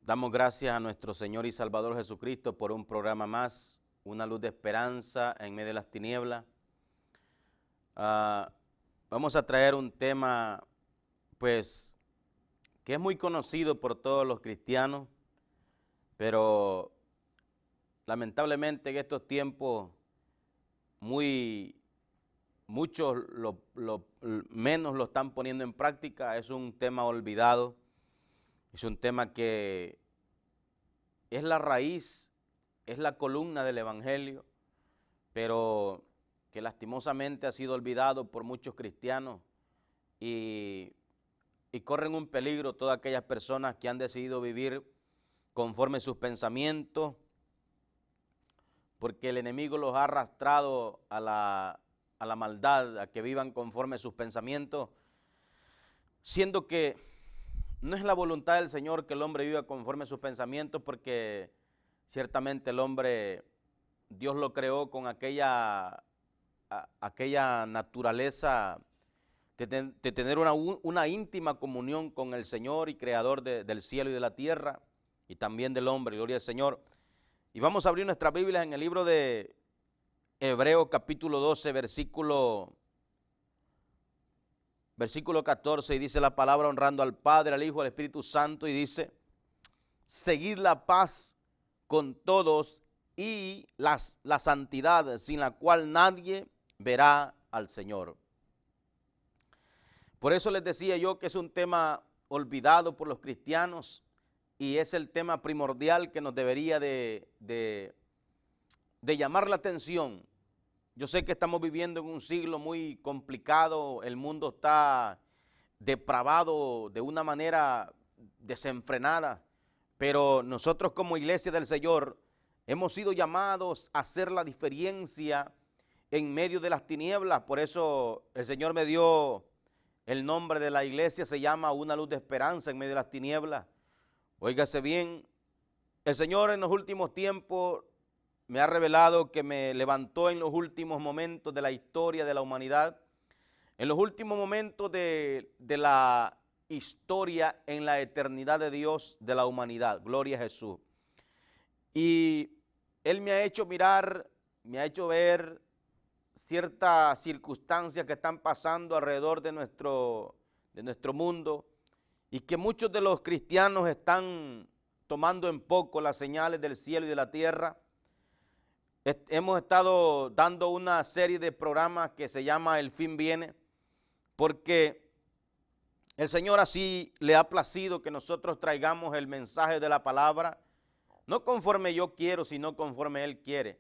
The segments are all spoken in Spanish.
Damos gracias a nuestro Señor y Salvador Jesucristo por un programa más, una luz de esperanza en medio de las tinieblas. Vamos a traer un tema, pues, que es muy conocido por todos los cristianos, pero lamentablemente en estos tiempos muchos menos lo están poniendo en práctica. Es un tema olvidado. Es un tema que es la raíz, es la columna del Evangelio, pero que lastimosamente ha sido olvidado por muchos cristianos y corren un peligro todas aquellas personas que han decidido vivir conforme sus pensamientos, porque el enemigo los ha arrastrado a la maldad, a que vivan conforme sus pensamientos, siendo que no es la voluntad del Señor que el hombre viva conforme a sus pensamientos, porque ciertamente el hombre, Dios lo creó con aquella naturaleza de tener una íntima comunión con el Señor y Creador del cielo y de la tierra, y también del hombre, gloria al Señor. Y vamos a abrir nuestras Biblias en el libro de Hebreos capítulo 12, versículo 14, y dice la palabra: honrando al Padre, al Hijo, al Espíritu Santo, y dice: seguid la paz con todos y la santidad, sin la cual nadie verá al Señor. Por eso les decía yo que es un tema olvidado por los cristianos y es el tema primordial que nos debería de llamar la atención. Yo sé que estamos viviendo en un siglo muy complicado, el mundo está depravado de una manera desenfrenada, pero nosotros como iglesia del Señor hemos sido llamados a hacer la diferencia en medio de las tinieblas. Por eso el Señor me dio el nombre de la iglesia, se llama Una Luz de Esperanza en medio de las tinieblas. Óigase bien, el Señor en los últimos tiempos me ha revelado que me levantó en los últimos momentos de la historia de la humanidad, en los últimos momentos de la historia en la eternidad de Dios, de la humanidad. Gloria a Jesús. Y Él me ha hecho mirar, me ha hecho ver ciertas circunstancias que están pasando alrededor de nuestro mundo, y que muchos de los cristianos están tomando en poco las señales del cielo y de la tierra. Hemos estado dando una serie de programas que se llama El Fin Viene, porque el Señor así le ha placido que nosotros traigamos el mensaje de la palabra, no conforme yo quiero, sino conforme Él quiere.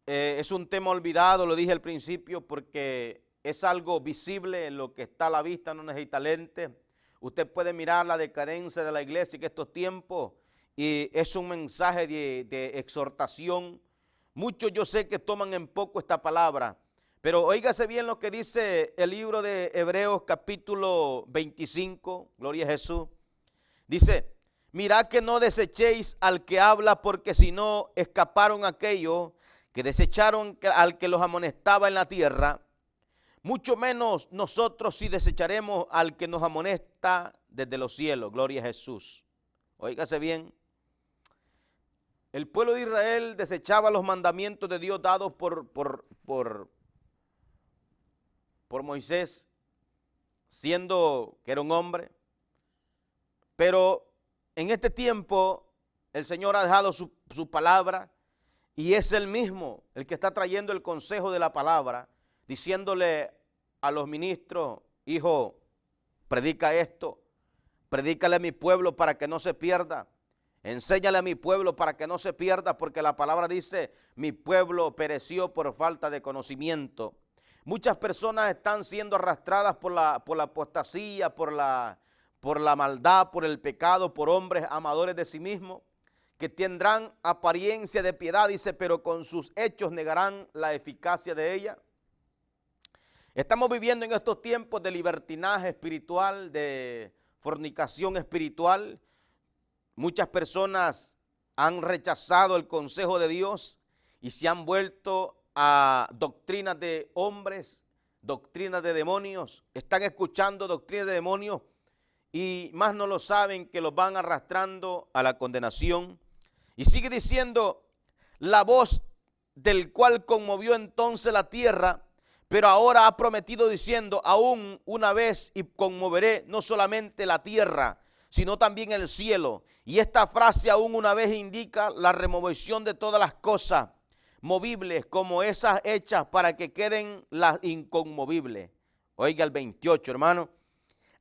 Es un tema olvidado, lo dije al principio, porque es algo visible, en lo que está a la vista no necesita lentes. Usted puede mirar la decadencia de la iglesia en estos tiempos y es un mensaje de exhortación. Muchos yo sé que toman en poco esta palabra, pero óigase bien lo que dice el libro de Hebreos capítulo 25, gloria a Jesús. Dice: mirad que no desechéis al que habla, porque si no escaparon aquellos que desecharon al que los amonestaba en la tierra, mucho menos nosotros si desecharemos al que nos amonesta desde los cielos. Gloria a Jesús. Óigase bien. El pueblo de Israel desechaba los mandamientos de Dios dados por Moisés, siendo que era un hombre. Pero en este tiempo el Señor ha dejado su palabra, y es Él mismo el que está trayendo el consejo de la palabra, diciéndole a los ministros: hijo, predica esto, predícale a mi pueblo para que no se pierda. Enséñale a mi pueblo para que no se pierda, porque la palabra dice: mi pueblo pereció por falta de conocimiento. Muchas personas están siendo arrastradas por la apostasía, por la maldad, por el pecado, por hombres amadores de sí mismos, que tendrán apariencia de piedad, dice, pero con sus hechos negarán la eficacia de ella. Estamos viviendo en estos tiempos de libertinaje espiritual, de fornicación espiritual. Muchas personas han rechazado el consejo de Dios y se han vuelto a doctrinas de hombres, doctrinas de demonios. Están escuchando doctrinas de demonios y más no lo saben que los van arrastrando a la condenación. Y sigue diciendo, la voz del cual conmovió entonces la tierra, pero ahora ha prometido diciendo, aún una vez y conmoveré no solamente la tierra, sino también el cielo. Y esta frase aún una vez indica la remoción de todas las cosas movibles como esas hechas para que queden las inconmovibles. Oiga el 28, hermano.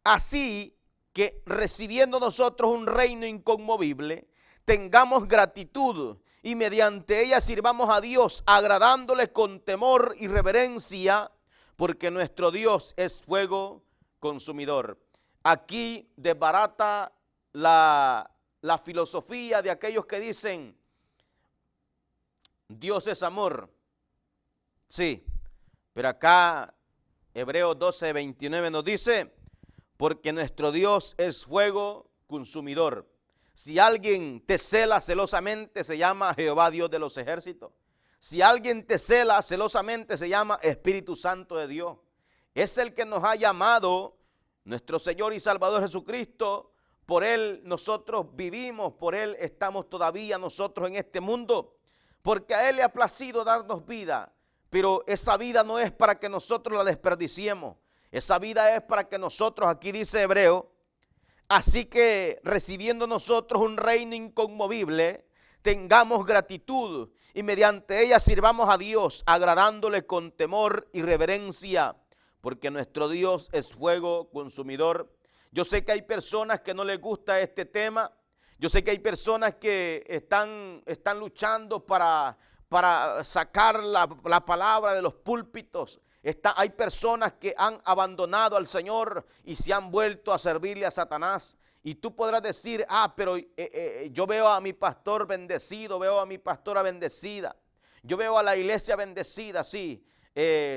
Así que recibiendo nosotros un reino inconmovible, tengamos gratitud y mediante ella sirvamos a Dios, agradándole con temor y reverencia, porque nuestro Dios es fuego consumidor. Aquí desbarata la filosofía de aquellos que dicen, Dios es amor. Sí, pero acá Hebreos 12, 29 nos dice, porque nuestro Dios es fuego consumidor. Si alguien te cela celosamente, se llama Jehová Dios de los ejércitos. Si alguien te cela celosamente, se llama Espíritu Santo de Dios. Es el que nos ha llamado, nuestro Señor y Salvador Jesucristo. Por Él nosotros vivimos, por Él estamos todavía nosotros en este mundo. Porque a Él le ha placido darnos vida, pero esa vida no es para que nosotros la desperdiciemos. Esa vida es para que nosotros, aquí dice Hebreo, así que recibiendo nosotros un reino inconmovible, tengamos gratitud y mediante ella sirvamos a Dios, agradándole con temor y reverencia, porque nuestro Dios es fuego consumidor. Yo sé que hay personas que no les gusta este tema. Yo sé que hay personas que están luchando para sacar la palabra de los púlpitos. Hay personas que han abandonado al Señor y se han vuelto a servirle a Satanás. Y tú podrás decir, pero yo veo a mi pastor bendecido, veo a mi pastora bendecida. Yo veo a la iglesia bendecida, sí.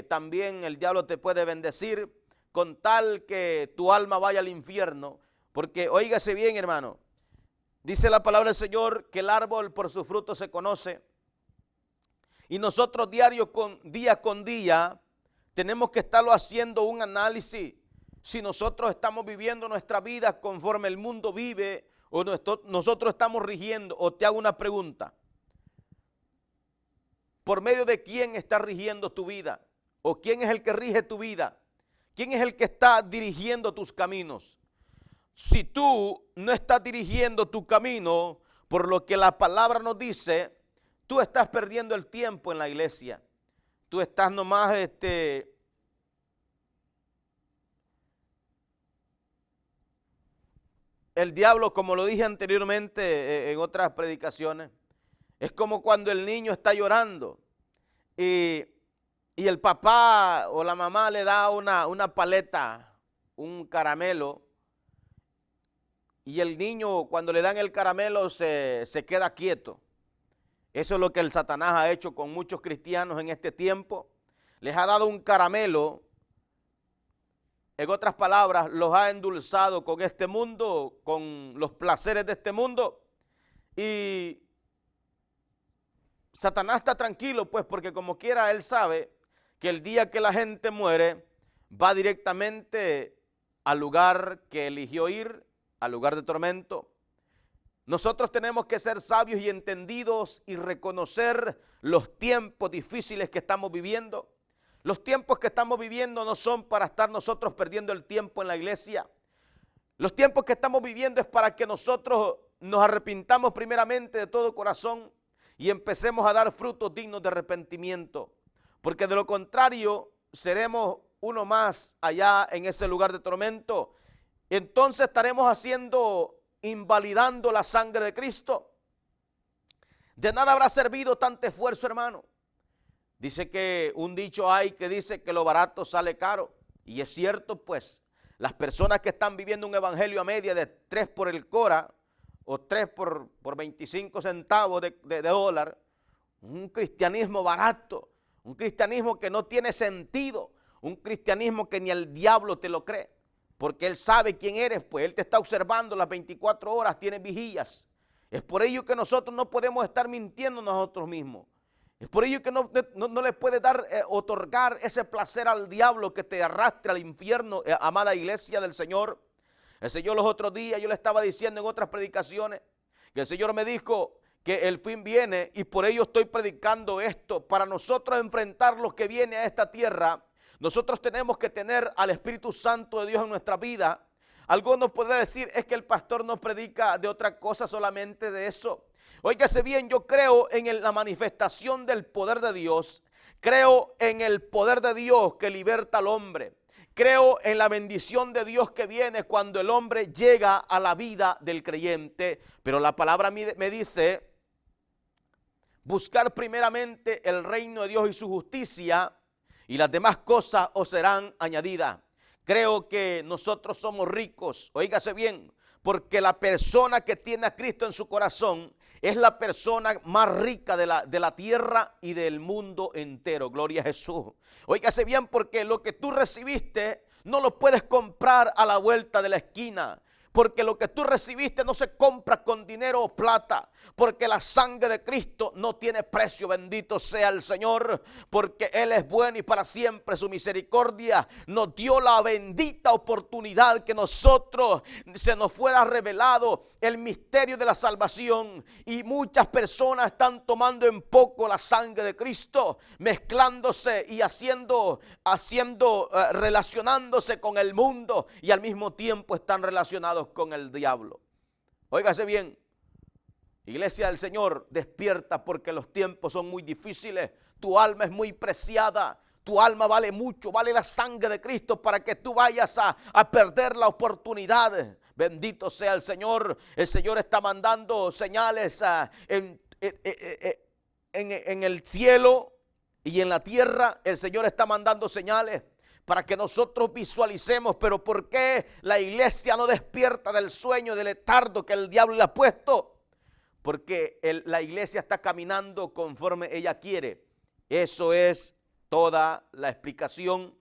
También el diablo te puede bendecir con tal que tu alma vaya al infierno. Porque, óigase bien, hermano, dice la palabra del Señor que el árbol por su fruto se conoce. Y nosotros día con día tenemos que estarlo haciendo un análisis. Si nosotros estamos viviendo nuestra vida conforme el mundo vive o nosotros estamos rigiendo. O te hago una pregunta. ¿Por medio de quién está rigiendo tu vida? ¿O quién es el que rige tu vida? ¿Quién es el que está dirigiendo tus caminos? Si tú no estás dirigiendo tu camino por lo que la palabra nos dice, tú estás perdiendo el tiempo en la iglesia. Tú estás nomás el diablo, como lo dije anteriormente en otras predicaciones, es como cuando el niño está llorando y el papá o la mamá le da una paleta, un caramelo, y el niño cuando le dan el caramelo se queda quieto. Eso es lo que el Satanás ha hecho con muchos cristianos en este tiempo. Les ha dado un caramelo, en otras palabras, los ha endulzado con este mundo, con los placeres de este mundo. Y Satanás está tranquilo, pues, porque como quiera él sabe que el día que la gente muere, va directamente al lugar que eligió ir, al lugar de tormento. Nosotros tenemos que ser sabios y entendidos y reconocer los tiempos difíciles que estamos viviendo. Los tiempos que estamos viviendo no son para estar nosotros perdiendo el tiempo en la iglesia. Los tiempos que estamos viviendo es para que nosotros nos arrepintamos primeramente de todo corazón y empecemos a dar frutos dignos de arrepentimiento. Porque de lo contrario seremos uno más allá en ese lugar de tormento. Entonces estaremos invalidando la sangre de Cristo. De nada habrá servido tanto esfuerzo, hermano. Dice que un dicho hay que dice que lo barato sale caro. Y es cierto, pues, las personas que están viviendo un evangelio a media de 3 por el cora o 3 por 25 centavos de dólar, un cristianismo barato, un cristianismo que no tiene sentido, un cristianismo que ni el diablo te lo cree. Porque Él sabe quién eres, pues Él te está observando las 24 horas, tiene vigías. Es por ello que nosotros no podemos estar mintiendo nosotros mismos. Es por ello que no le puede otorgar ese placer al diablo que te arrastre al infierno, amada iglesia del Señor. El Señor los otros días, yo le estaba diciendo en otras predicaciones, que el Señor me dijo que el fin viene y por ello estoy predicando esto. Para nosotros enfrentar lo que viene a esta tierra, nosotros tenemos que tener al Espíritu Santo de Dios en nuestra vida. Algunos podrán decir, es que el pastor no predica de otra cosa, solamente de eso. Óigase bien, yo creo en la manifestación del poder de Dios. Creo en el poder de Dios que liberta al hombre. Creo en la bendición de Dios que viene cuando el hombre llega a la vida del creyente. Pero la palabra me dice, buscar primeramente el reino de Dios y su justicia, y las demás cosas os serán añadidas. Creo que nosotros somos ricos, oígase bien, porque la persona que tiene a Cristo en su corazón es la persona más rica de la tierra y del mundo entero. Gloria a Jesús. Óigase bien, porque lo que tú recibiste no lo puedes comprar a la vuelta de la esquina. Porque lo que tú recibiste no se compra con dinero o plata. Porque la sangre de Cristo no tiene precio. Bendito sea el Señor. Porque Él es bueno y para siempre su misericordia nos dio la bendita oportunidad que nosotros se nos fuera revelado el misterio de la salvación. Y muchas personas están tomando en poco la sangre de Cristo, mezclándose y relacionándose con el mundo, y al mismo tiempo están relacionados con el diablo. Óigase bien, iglesia del Señor, despierta, porque los tiempos son muy difíciles. Tu alma es muy preciada. Tu alma vale mucho, vale la sangre de Cristo para que tú vayas a perder la oportunidad. Bendito sea el Señor. El Señor está mandando señales en el cielo y en la tierra. El Señor está mandando señales para que nosotros visualicemos. Pero ¿por qué la iglesia no despierta del sueño, del letargo que el diablo le ha puesto? Porque la iglesia está caminando conforme ella quiere. Eso es toda la explicación.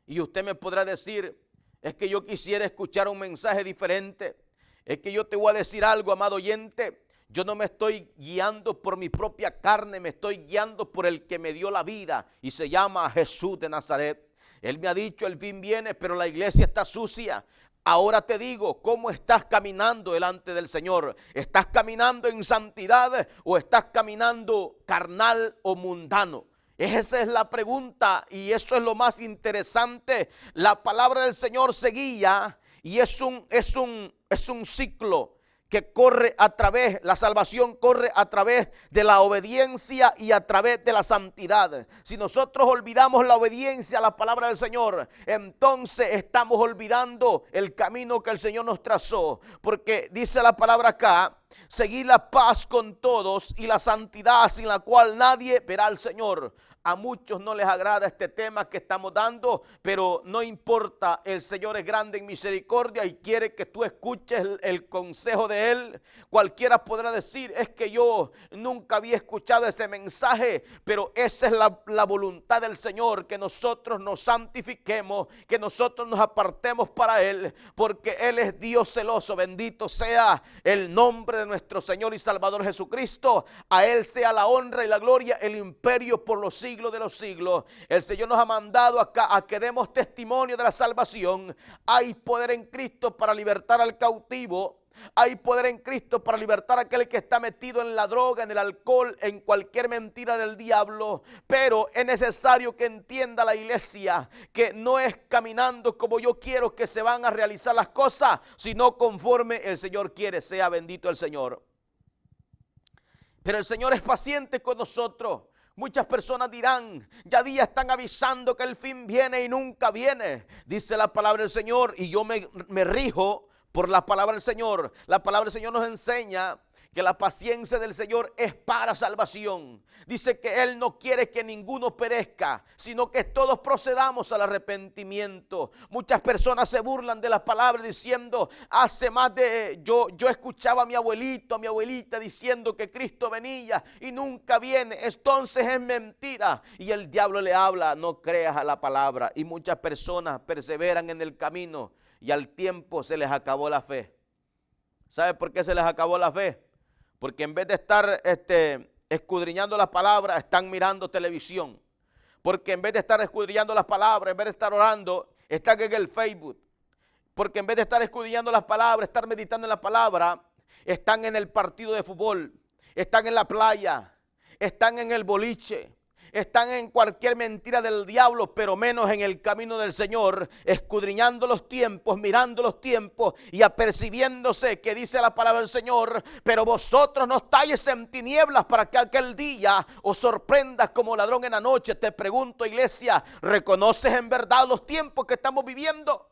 Y usted me podrá decir, es que yo quisiera escuchar un mensaje diferente. Es que yo te voy a decir algo, amado oyente. Yo no me estoy guiando por mi propia carne, me estoy guiando por el que me dio la vida y se llama Jesús de Nazaret. Él me ha dicho, el fin viene, pero la iglesia está sucia. Ahora te digo, ¿cómo estás caminando delante del Señor? ¿Estás caminando en santidad o estás caminando carnal o mundano? Esa es la pregunta, y eso es lo más interesante. La palabra del Señor se guía y es un ciclo que corre a través, la salvación corre a través de la obediencia y a través de la santidad. Si nosotros olvidamos la obediencia a la palabra del Señor, entonces estamos olvidando el camino que el Señor nos trazó. Porque dice la palabra acá, seguid la paz con todos y la santidad sin la cual nadie verá al Señor. A muchos no les agrada este tema que estamos dando, pero no importa, el Señor es grande en misericordia y quiere que tú escuches el consejo de Él. Cualquiera podrá decir, es que yo nunca había escuchado ese mensaje, pero esa es la voluntad del Señor, que nosotros nos santifiquemos, que nosotros nos apartemos para Él, porque Él es Dios celoso. Bendito sea el nombre de nuestro Señor y Salvador Jesucristo. A Él sea la honra y la gloria, el imperio por los siglos de los siglos. El Señor nos ha mandado acá a que demos testimonio de la salvación. Hay poder en Cristo para libertar al cautivo. Hay poder en Cristo para libertar a aquel que está metido en la droga, en el alcohol, en cualquier mentira del diablo. Pero es necesario que entienda la iglesia que no es caminando como yo quiero que se van a realizar las cosas, sino conforme el Señor quiere. Sea bendito el Señor. Pero el Señor es paciente con nosotros. Muchas personas dirán, ya días están avisando que el fin viene y nunca viene. Dice la palabra del Señor, y yo me rijo por la palabra del Señor. La palabra del Señor nos enseña que la paciencia del Señor es para salvación. Dice que Él no quiere que ninguno perezca, sino que todos procedamos al arrepentimiento. Muchas personas se burlan de la palabra diciendo, yo escuchaba a mi abuelito, a mi abuelita diciendo que Cristo venía y nunca viene. Entonces es mentira. Y el diablo le habla, no creas a la palabra. Y muchas personas perseveran en el camino y al tiempo se les acabó la fe. ¿Sabe por qué se les acabó la fe? Porque en vez de estar escudriñando las palabras, están mirando televisión. Porque en vez de estar escudriñando las palabras, en vez de estar orando, están en el Facebook. porque en vez de estar escudriñando las palabras, estar meditando en la palabra, están en el partido de fútbol, están en la playa, están en el boliche, están en cualquier mentira del diablo, pero menos en el camino del Señor, escudriñando los tiempos, mirando los tiempos y apercibiéndose que dice la palabra del Señor: pero vosotros no estáis en tinieblas para que aquel día os sorprenda como ladrón en la noche. Te pregunto, iglesia, ¿reconoces en verdad los tiempos que estamos viviendo?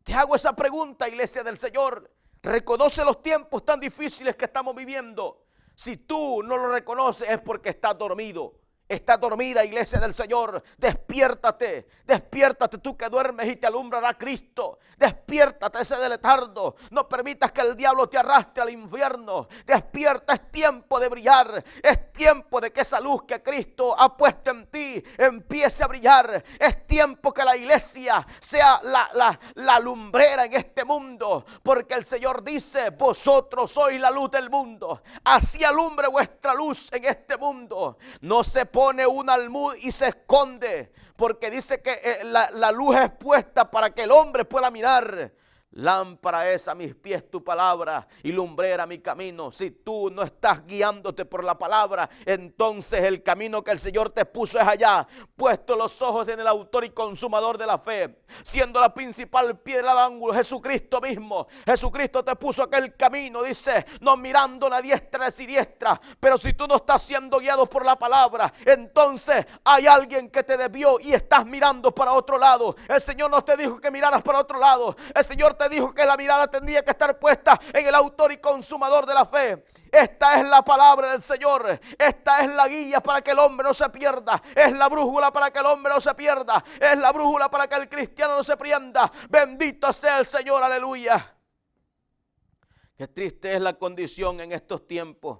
Te hago esa pregunta, iglesia del Señor. ¿Reconoce los tiempos tan difíciles que estamos viviendo? Si tú no lo reconoces es porque estás dormido. Está dormida, iglesia del Señor. Despiértate, despiértate tú que duermes y te alumbrará Cristo. Despiértate ese de letardo. No permitas que el diablo te arrastre al infierno. Despierta, es tiempo de brillar. Es tiempo de que esa luz que Cristo ha puesto en ti empiece a brillar. Es tiempo que la iglesia sea la lumbrera en este mundo. Porque el Señor dice: vosotros sois la luz del mundo. Así alumbre vuestra luz en este mundo. No se pone un almud y se esconde, porque dice que la luz es puesta para que el hombre pueda mirar. Lámpara es a mis pies tu palabra y lumbrera mi camino. Si tú no estás guiándote por la palabra, entonces el camino que el Señor te puso es allá, puesto los ojos en el autor y consumador de la fe, siendo la principal piedra del ángulo Jesucristo mismo. Jesucristo te puso aquel camino, dice, no mirando a la diestra y siniestra. Pero si tú no estás siendo guiado por la palabra, entonces hay alguien que te desvió y estás mirando para otro lado. El Señor no te dijo que miraras para otro lado. El Señor te dijo que la mirada tendría que estar puesta en el autor y consumador de la fe. Esta es la palabra del Señor. Esta es la guía para que el hombre no se pierda. Es la brújula para que el hombre no se pierda. Es la brújula para que el cristiano no se pierda. Bendito sea el Señor, aleluya. Qué triste es la condición en estos tiempos.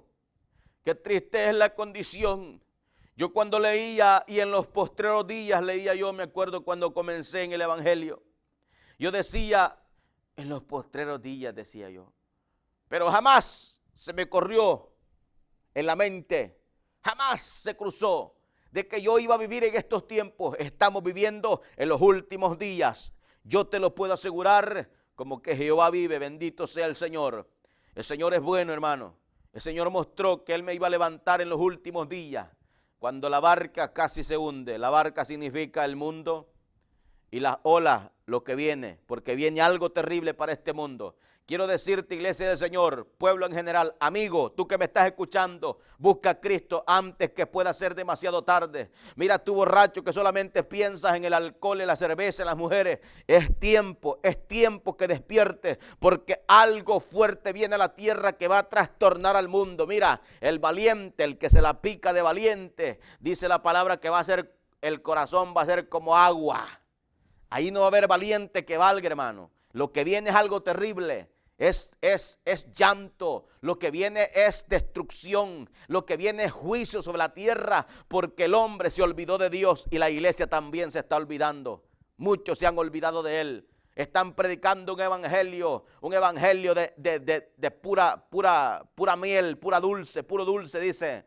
Qué triste es la condición. Yo cuando leía, y en los postreros días leía, yo me acuerdo cuando comencé en el evangelio, yo decía: en los postreros días, decía yo. Pero jamás se me corrió en la mente, jamás se cruzó de que yo iba a vivir en estos tiempos. Estamos viviendo en los últimos días. Yo te lo puedo asegurar, como que Jehová vive, bendito sea el Señor. El Señor es bueno, hermano. El Señor mostró que Él me iba a levantar en los últimos días, cuando la barca casi se hunde. La barca significa el mundo, y las olas, lo que viene, porque viene algo terrible para este mundo. Quiero decirte, iglesia del Señor, pueblo en general, amigo, tú que me estás escuchando, busca a Cristo antes que pueda ser demasiado tarde. Mira tú, borracho, que solamente piensas en el alcohol, en la cerveza, en las mujeres. Es tiempo que despiertes, porque algo fuerte viene a la tierra que va a trastornar al mundo. Mira, el valiente, el que se la pica de valiente, dice la palabra que va a ser, el corazón va a ser como agua. Ahí no va a haber valiente que valga, hermano. Lo que viene es algo terrible. Es llanto. Lo que viene es destrucción. Lo que viene es juicio sobre la tierra, porque el hombre se olvidó de Dios y la iglesia también se está olvidando. Muchos se han olvidado de Él. Están predicando un evangelio de pura miel, puro dulce, dice.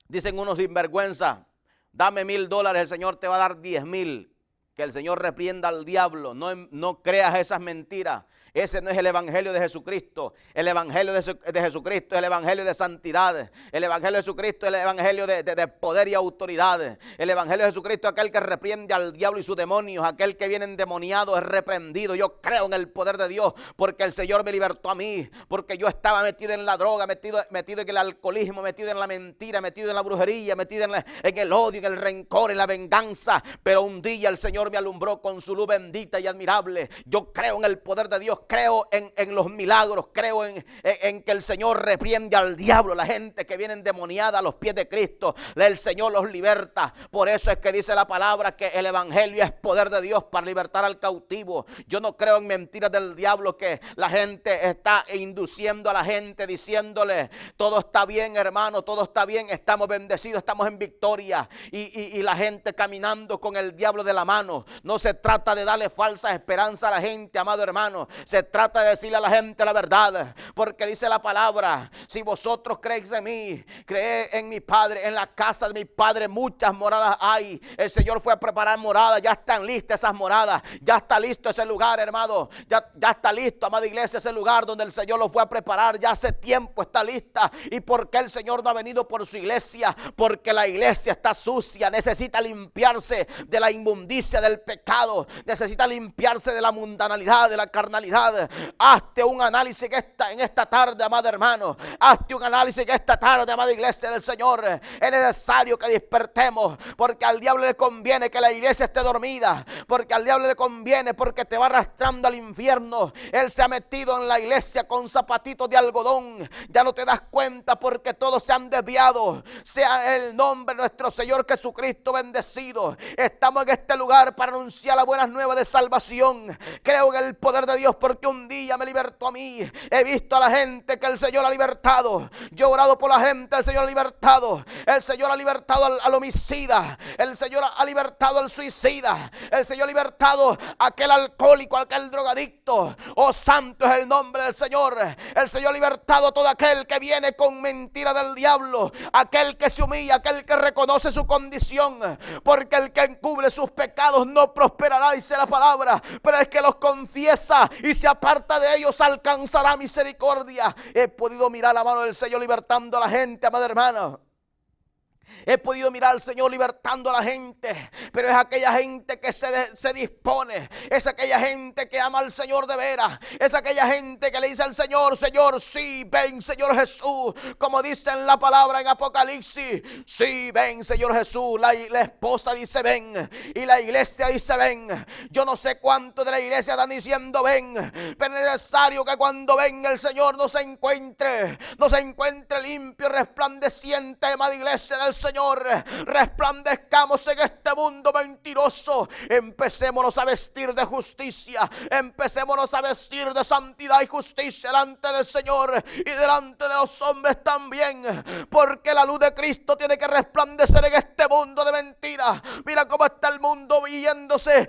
Dicen unos sinvergüenza: dame $1,000, el Señor te va a dar 10,000. Que el Señor reprienda al diablo. No creas esas mentiras. Ese no es el evangelio de Jesucristo. El evangelio de Jesucristo es el evangelio de santidad. El evangelio de Jesucristo es el evangelio de poder y autoridad. El evangelio de Jesucristo es aquel que reprende al diablo y sus demonios. Aquel que viene endemoniado es reprendido. Yo creo en el poder de Dios, porque el Señor me libertó a mí. Porque yo estaba metido en la droga, metido en el alcoholismo, metido en la mentira, metido en la brujería, metido en el odio, en el rencor, en la venganza. Pero un día el Señor me alumbró con su luz bendita y admirable. Yo creo en el poder de Dios, creo en los milagros, creo en que el Señor reprende al diablo. La gente que viene endemoniada a los pies de Cristo, el Señor los liberta. Por eso es que dice la palabra que el evangelio es poder de Dios para libertar al cautivo. Yo no creo en mentiras del diablo, que la gente está induciendo a la gente diciéndole: todo está bien, hermano, todo está bien, estamos bendecidos, estamos en victoria, y la gente caminando con el diablo de la mano. hermano. No se trata de darle falsa esperanza a la gente, amado hermano. Se trata de decirle a la gente la verdad. Porque dice la palabra, si vosotros creéis en mí, creed en mi Padre. En la casa de mi Padre muchas moradas hay. El Señor fue a preparar moradas. Ya están listas esas moradas. Ya está listo ese lugar, hermano. Ya está listo, amada iglesia, ese lugar donde el Señor lo fue a preparar. Ya hace tiempo está lista. ¿Y por qué el Señor no ha venido por su iglesia? Porque la iglesia está sucia. Necesita limpiarse de la inmundicia del pecado. Necesita limpiarse de la mundanalidad, de la carnalidad. Hazte un análisis en esta tarde, amado hermano. Hazte un análisis en esta tarde, amada iglesia del Señor. Es necesario que despertemos, porque al diablo le conviene que la iglesia esté dormida, porque al diablo le conviene, porque te va arrastrando al infierno. Él se ha metido en la iglesia con zapatitos de algodón. Ya no te das cuenta porque todos se han desviado. Sea el nombre de nuestro Señor Jesucristo bendecido. Estamos en este lugar para anunciar las buenas nuevas de salvación. Creo en el poder de Dios porque un día me libertó a mí. He visto a la gente que el Señor ha libertado. Yo he orado por la gente, el Señor ha libertado. El Señor ha libertado al homicida. El Señor ha libertado al suicida. El Señor ha libertado a aquel alcohólico, a aquel drogadicto. Oh, santo es el nombre del Señor. El Señor ha libertado a todo aquel que viene con mentira del diablo. Aquel que se humilla, aquel que reconoce su condición. Porque el que encubre sus pecados no prosperará, dice la palabra. Pero el que los confiesa y se aparta de ellos alcanzará misericordia. He podido mirar la mano del Señor libertando a la gente, amada hermana. He podido mirar al Señor libertando a la gente, pero es aquella gente que se dispone, es aquella gente que ama al Señor de veras, es aquella gente que le dice al Señor, Señor, sí, ven Señor Jesús, como dice en la palabra en Apocalipsis, sí, ven Señor Jesús. La esposa dice ven y la iglesia dice ven. Yo no sé cuánto de la iglesia están diciendo ven, pero es necesario que cuando venga el Señor no se encuentre limpio y resplandeciente, amada iglesia del Señor. Resplandezcamos en este mundo mentiroso. Empecémonos a vestir de justicia, empecémonos a vestir de santidad y justicia delante del Señor y delante de los hombres también, porque la luz de Cristo tiene que resplandecer en este mundo de mentiras. Mira cómo está el mundo yéndose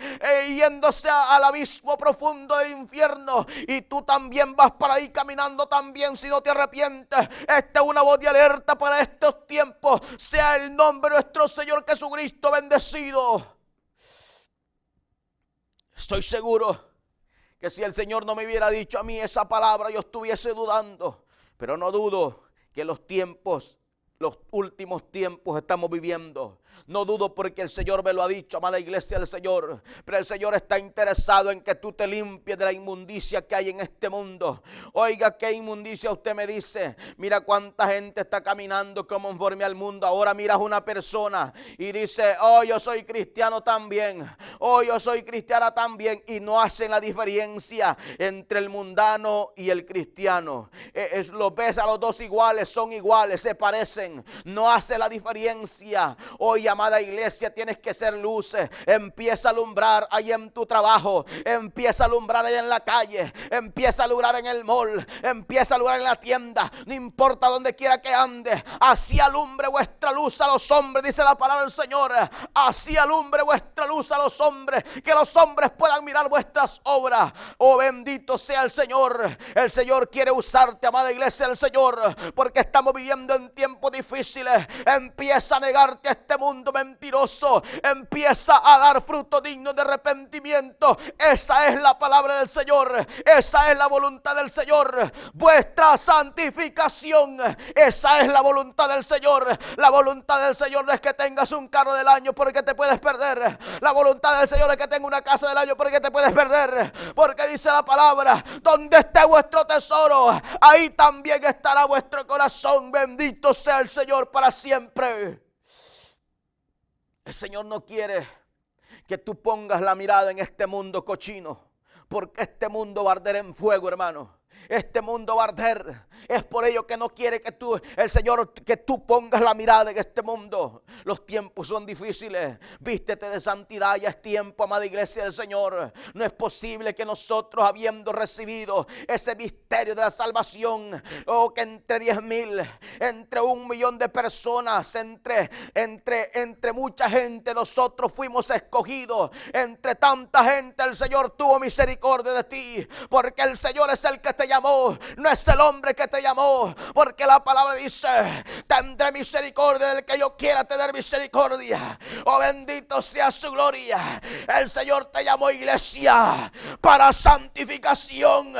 al abismo profundo del infierno, y tú también vas para ahí caminando también si no te arrepientes. Esta es una voz de alerta para estos tiempos. Sea el nombre de nuestro Señor Jesucristo bendecido. Estoy seguro que si el Señor no me hubiera dicho a mí esa palabra, yo estuviese dudando. Pero no dudo que los últimos tiempos estamos viviendo. No dudo porque el Señor me lo ha dicho, amada iglesia del Señor. Pero el Señor está interesado en que tú te limpies de la inmundicia que hay en este mundo. Oiga, ¿qué inmundicia usted me dice? Mira cuánta gente está caminando conforme al mundo. Ahora miras una persona y dice, oh, yo soy cristiano también. Oh, yo soy cristiana también. Y no hacen la diferencia entre el mundano y el cristiano. Los ves a los dos iguales, son iguales, se parecen. No hace la diferencia. Hoy, amada iglesia, tienes que ser luz. Empieza a alumbrar ahí en tu trabajo, empieza a alumbrar ahí en la calle, empieza a alumbrar en el mall, empieza a alumbrar en la tienda. No importa donde quiera que ande, así alumbre vuestra luz a los hombres, dice la palabra del Señor. Así alumbre vuestra luz a los hombres, que los hombres puedan mirar vuestras obras. Oh, bendito sea el Señor. El Señor quiere usarte, amada iglesia del Señor, porque estamos viviendo en tiempos difíciles. Empieza a negarte a este mundo mentiroso, empieza a dar fruto digno de arrepentimiento. Esa es la palabra del Señor, esa es la voluntad del Señor, vuestra santificación. Esa es la voluntad del Señor. La voluntad del Señor no es que tengas un carro del año porque te puedes perder. La voluntad del Señor es que tengas una casa del año porque te puedes perder, porque dice la palabra, donde esté vuestro tesoro, ahí también estará vuestro corazón. Bendito sea el Señor para siempre. El Señor no quiere que tú pongas la mirada en este mundo cochino, porque este mundo va a arder en fuego, hermano. Este mundo va a arder Es por ello que no quiere que el Señor, que tú pongas la mirada en este mundo. Los tiempos son difíciles. Vístete de santidad, ya es tiempo, amada iglesia del Señor. No es posible que nosotros, habiendo recibido ese misterio de la salvación, que entre 10,000, entre 1,000,000 de personas, entre mucha gente, nosotros fuimos escogidos. Entre tanta gente, el Señor tuvo misericordia de ti, porque el Señor es el que te llamó, no es el hombre que te llamó, porque la palabra dice: tendré misericordia del que yo quiera tener misericordia. Oh, bendito sea su gloria. El Señor te llamó, iglesia, para santificación.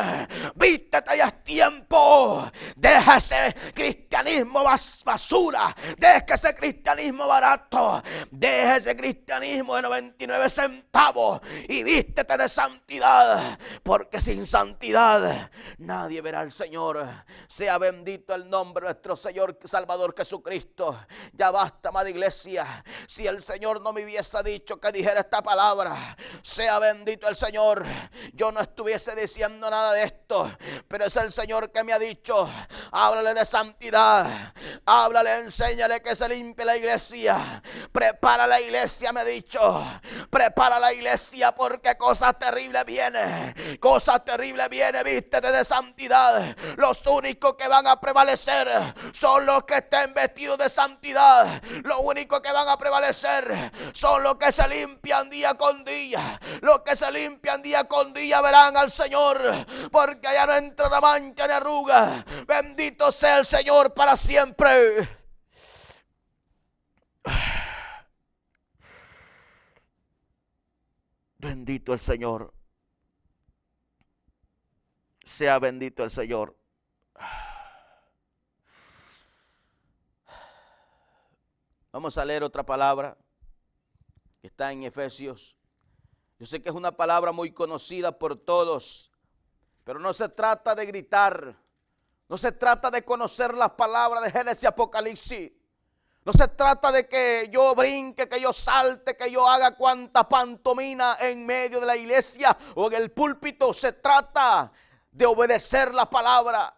Vístete, ya es tiempo. Deja ese cristianismo basura, deja ese cristianismo barato, deja ese cristianismo de 99 centavos y vístete de santidad, porque sin santidad nadie verá al Señor. Sea bendito el nombre de nuestro Señor Salvador Jesucristo. Ya basta, amada iglesia. Si el Señor no me hubiese dicho que dijera esta palabra, sea bendito el Señor, yo no estuviese diciendo nada de esto, pero es el Señor que me ha dicho: háblale de santidad, háblale, enséñale que se limpie la iglesia, prepara la iglesia, me ha dicho, prepara la iglesia, porque cosas terribles vienen, cosas terribles vienen. Vístete de santidad. Los únicos que van a prevalecer son los que estén vestidos de santidad. Los únicos que van a prevalecer son los que se limpian día con día. Los que se limpian día con día verán al Señor, porque allá no entra mancha ni arruga. Bendito sea el Señor para siempre. Bendito el Señor. Sea bendito el Señor. Vamos a leer otra palabra que está en Efesios. Yo sé que es una palabra muy conocida por todos, pero no se trata de gritar, no se trata de conocer las palabras de Génesis y Apocalipsis. No se trata de que yo brinque, que yo salte, que yo haga cuanta pantomima en medio de la iglesia o en el púlpito. Se trata de obedecer la palabra.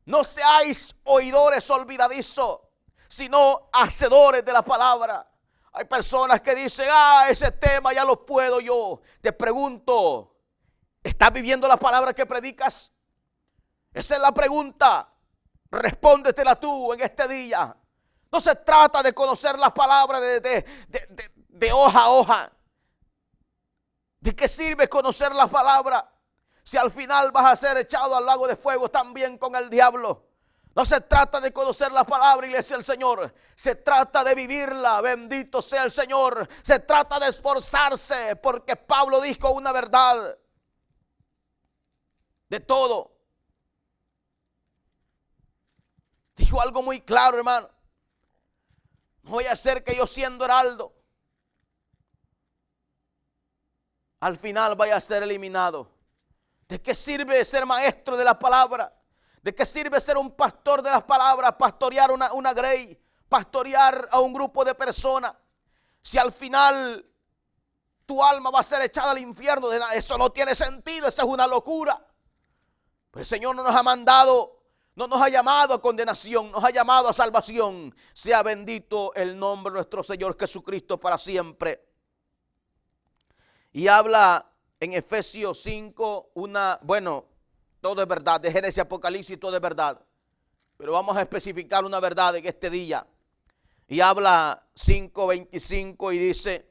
No seáis oidores olvidadizos, sino hacedores de la palabra. Hay personas que dicen: ese tema ya lo puedo yo. Te pregunto, ¿estás viviendo la palabra que predicas? Esa es la pregunta. Respóndetela tú en este día. No se trata de conocer las palabras de hoja a hoja. ¿De qué sirve conocer las palabras si al final vas a ser echado al lago de fuego también con el diablo? No se trata de conocer la palabra, iglesia del Señor. Se trata de vivirla. Bendito sea el Señor. Se trata de esforzarse, porque Pablo dijo una verdad de todo. Dijo algo muy claro, hermano. No voy a hacer que yo, siendo heraldo, al final vaya a ser eliminado. ¿De qué sirve ser maestro de la palabra? ¿De qué sirve ser un pastor de las palabras? Pastorear una grey, pastorear a un grupo de personas, si al final tu alma va a ser echada al infierno. Eso no tiene sentido, eso es una locura. Pero el Señor no nos ha mandado, no nos ha llamado a condenación, nos ha llamado a salvación. Sea bendito el nombre de nuestro Señor Jesucristo para siempre. Y habla en Efesios 5 todo es verdad, de Génesis y Apocalipsis todo es verdad. Pero vamos a especificar una verdad en este día. Y habla 5:25 y dice: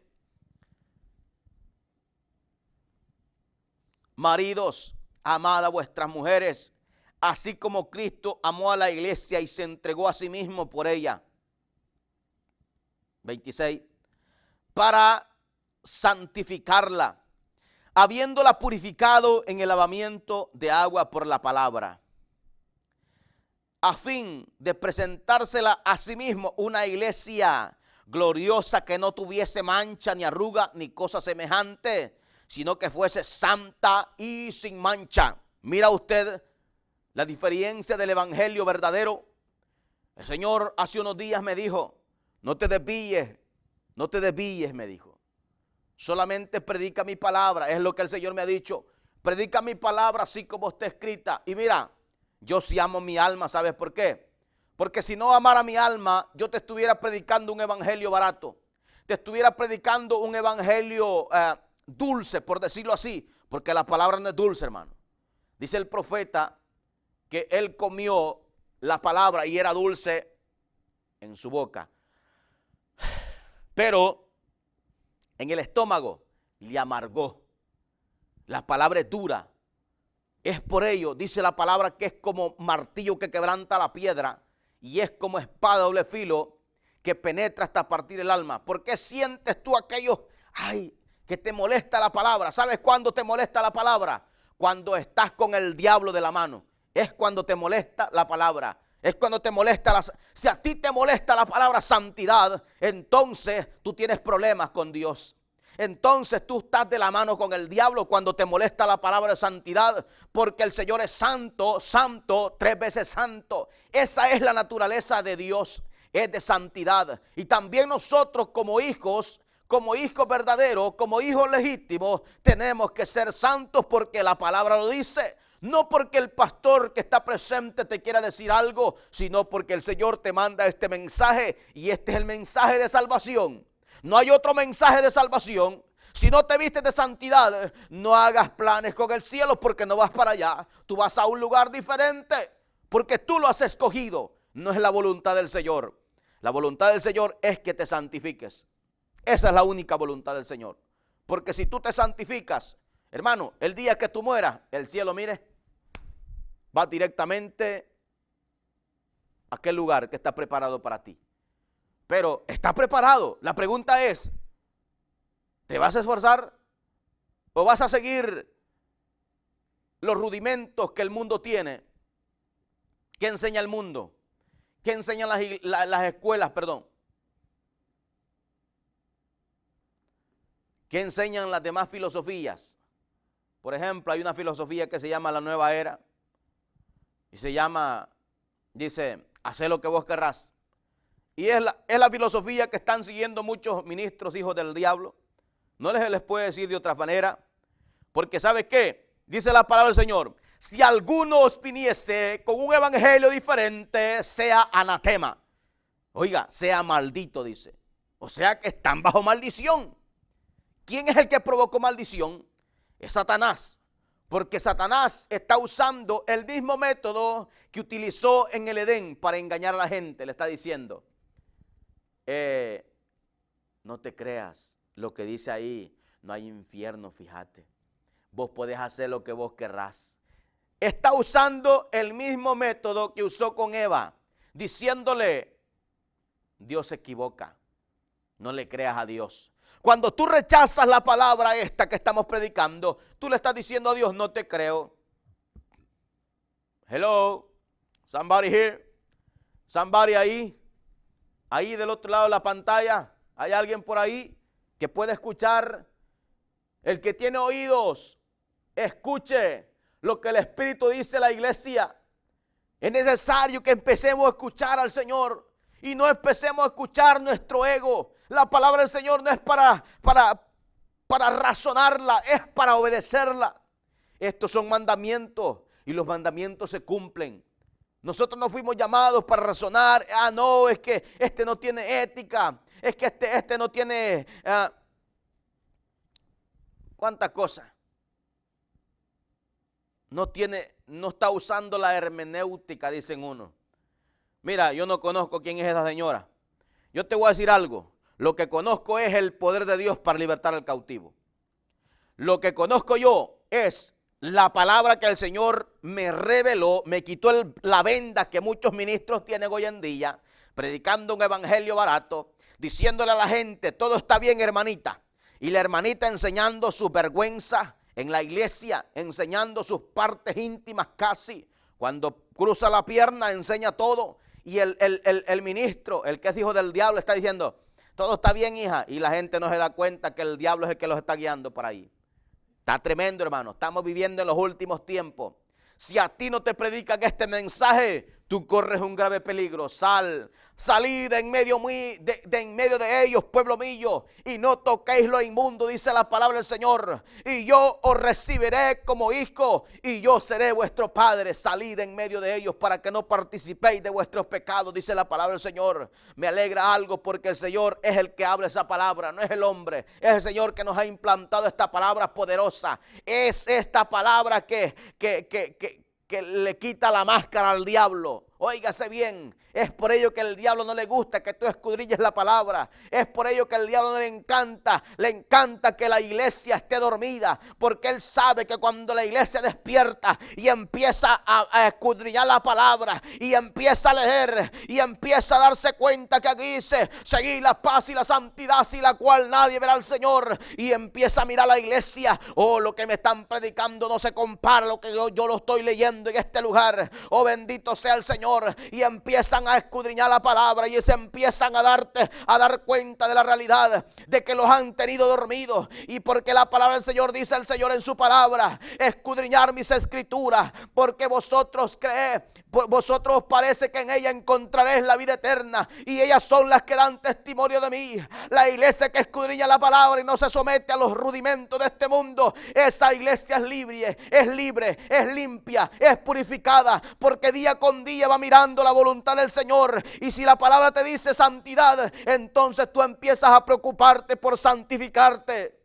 maridos, amad a vuestras mujeres, así como Cristo amó a la iglesia y se entregó a sí mismo por ella. 26. Para santificarla, habiéndola purificado en el lavamiento de agua por la palabra, a fin de presentársela a sí mismo una iglesia gloriosa, que no tuviese mancha ni arruga ni cosa semejante, sino que fuese santa y sin mancha. Mira usted la diferencia del evangelio verdadero. El Señor hace unos días me dijo: no te desvíes, me dijo. Solamente predica mi palabra, es lo que el Señor me ha dicho. Predica mi palabra así como está escrita. Y mira, Yo sí amo mi alma, ¿sabes por qué? Porque si no amara mi alma, yo te estuviera predicando un evangelio barato. Te estuviera predicando un evangelio dulce, por decirlo así. Porque la palabra no es dulce, hermano. Dice el profeta que él comió la palabra y era dulce en su boca. Pero en el estómago le amargó. La palabra es dura. Es por ello, dice la palabra, que es como martillo que quebranta la piedra y es como espada de doble filo que penetra hasta partir el alma. ¿Por qué sientes tú aquello, que te molesta la palabra? ¿Sabes cuándo te molesta la palabra? Cuando estás con el diablo de la mano. Es cuando te molesta la palabra. Es cuando te molesta si a ti te molesta la palabra santidad, entonces tú tienes problemas con Dios. Entonces tú estás de la mano con el diablo cuando te molesta la palabra de santidad, porque el Señor es santo, santo, 3 veces santo. Esa es la naturaleza de Dios, es de santidad. Y también nosotros como hijos verdaderos, como hijos legítimos, tenemos que ser santos porque la palabra lo dice. No porque el pastor que está presente te quiera decir algo, sino porque el Señor te manda este mensaje y este es el mensaje de salvación. No hay otro mensaje de salvación. Si no te vistes de santidad, no hagas planes con el cielo porque no vas para allá. Tú vas a un lugar diferente porque tú lo has escogido. No es la voluntad del Señor. La voluntad del Señor es que te santifiques. Esa es la única voluntad del Señor. Porque si tú te santificas, hermano, el día que tú mueras, el cielo, mire, va directamente a aquel lugar que está preparado para ti. Pero está preparado. La pregunta es, ¿te vas a esforzar o vas a seguir los rudimentos que el mundo tiene? ¿Qué enseña el mundo? ¿Qué enseñan las escuelas, perdón? ¿Qué enseñan las demás filosofías? Por ejemplo, hay una filosofía que se llama la nueva era y dice, haz lo que vos querrás. Y es la filosofía que están siguiendo muchos ministros hijos del diablo. No les puede decir de otra manera, porque ¿sabe qué? Dice la palabra del Señor, si alguno os viniese con un evangelio diferente, sea anatema. Oiga, sea maldito, dice. O sea que están bajo maldición. ¿Quién es el que provocó maldición? Es Satanás. Porque Satanás está usando el mismo método que utilizó en el Edén para engañar a la gente. Le está diciendo, no te creas lo que dice ahí, no hay infierno, fíjate. Vos podés hacer lo que vos querrás. Está usando el mismo método que usó con Eva, diciéndole, Dios se equivoca, no le creas a Dios. Cuando tú rechazas la palabra esta que estamos predicando, tú le estás diciendo a Dios, no te creo. Hello, somebody here, somebody ahí. Ahí del otro lado de la pantalla, ¿hay alguien por ahí que puede escuchar? El que tiene oídos, escuche lo que el Espíritu dice a la iglesia. Es necesario que empecemos a escuchar al Señor y no empecemos a escuchar nuestro ego. La palabra del Señor no es para razonarla, es para obedecerla. Estos son mandamientos y los mandamientos se cumplen. Nosotros no fuimos llamados para razonar, no, es que este no tiene ética, es que este no tiene, ¿cuántas cosas? No está usando la hermenéutica, dicen uno. Mira, yo no conozco quién es esa señora. Yo te voy a decir algo, lo que conozco es el poder de Dios para libertar al cautivo. Lo que conozco yo es la palabra que el Señor me reveló, me quitó la venda que muchos ministros tienen hoy en día, predicando un evangelio barato, diciéndole a la gente, todo está bien, hermanita. Y la hermanita enseñando sus vergüenzas en la iglesia, enseñando sus partes íntimas casi. Cuando cruza la pierna, enseña todo. Y el ministro, el que es hijo del diablo, está diciendo, todo está bien, hija. Y la gente no se da cuenta que el diablo es el que los está guiando por ahí. Está tremendo, hermano. Estamos viviendo en los últimos tiempos. Si a ti no te predican este mensaje, Tú corres un grave peligro. Salid en medio, en medio de ellos, pueblo mío, y no toquéis lo inmundo, dice la palabra del Señor. Y yo os recibiré como hijo, y yo seré vuestro padre. Salid en medio de ellos para que no participéis de vuestros pecados, dice la palabra del Señor. Me alegra algo porque el Señor es el que habla esa palabra, no es el hombre. Es el Señor que nos ha implantado esta palabra poderosa. Es esta palabra que le quita la máscara al diablo. Óigase bien, es por ello que el diablo no le gusta que tú escudriñes la palabra. Es por ello que el diablo no le encanta que la iglesia esté dormida, porque él sabe que cuando la iglesia despierta y empieza a escudriñar la palabra y empieza a leer y empieza a darse cuenta que aquí dice, seguid la paz y la santidad sin la cual nadie verá al Señor, y empieza a mirar la iglesia, oh, lo que me están predicando no se compara a lo que yo lo estoy leyendo en este lugar, oh, bendito sea el Señor. Y empiezan a escudriñar la palabra y se empiezan a dar cuenta de la realidad de que los han tenido dormidos. Y porque la palabra del Señor, dice el Señor en su palabra, escudriñar mis escrituras, porque vosotros creéis, vosotros parece que en ella encontraréis la vida eterna, y ellas son las que dan testimonio de mí. La iglesia que escudriña la palabra y no se somete a los rudimentos de este mundo, esa iglesia es libre, es limpia, es purificada, porque día con día va mirando la voluntad del Señor. Y si la palabra te dice santidad, entonces tú empiezas a preocuparte por santificarte.